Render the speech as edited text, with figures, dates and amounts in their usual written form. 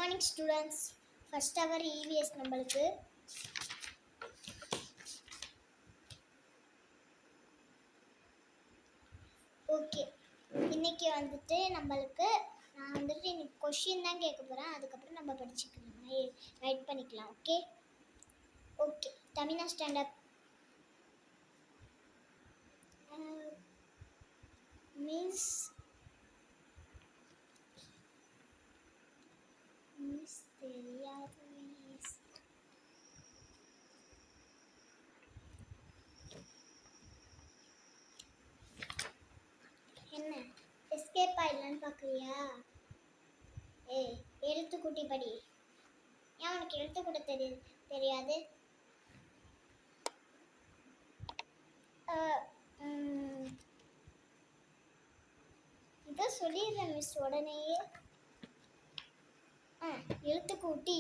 morning students. First hour EVS நம்மளுக்கு okay. இன்னைக்கு வந்துட்டு நம்மளுக்கு நான் வந்துட்டு இன்னைக்கு கொஸ்டின் தான் கேட்க போகிறேன். அதுக்கப்புறம் நம்ம படிச்சுக்கலாம், ரைட் பண்ணிக்கலாம். Okay okay. தமிழா ஸ்டாண்டப் மிஸ் தெரியாது மிஸ். என்ன எஸ்கேப் ஆயிடலான்னு பார்க்குறியா? ஏய், எழுத்து கூட்டி படி. ஏன் உனக்கு எழுத்து கூட தெரியாது? இதை சொல்லிடுறேன் மிஸ் உடனேயே. எழுத்து கூட்டி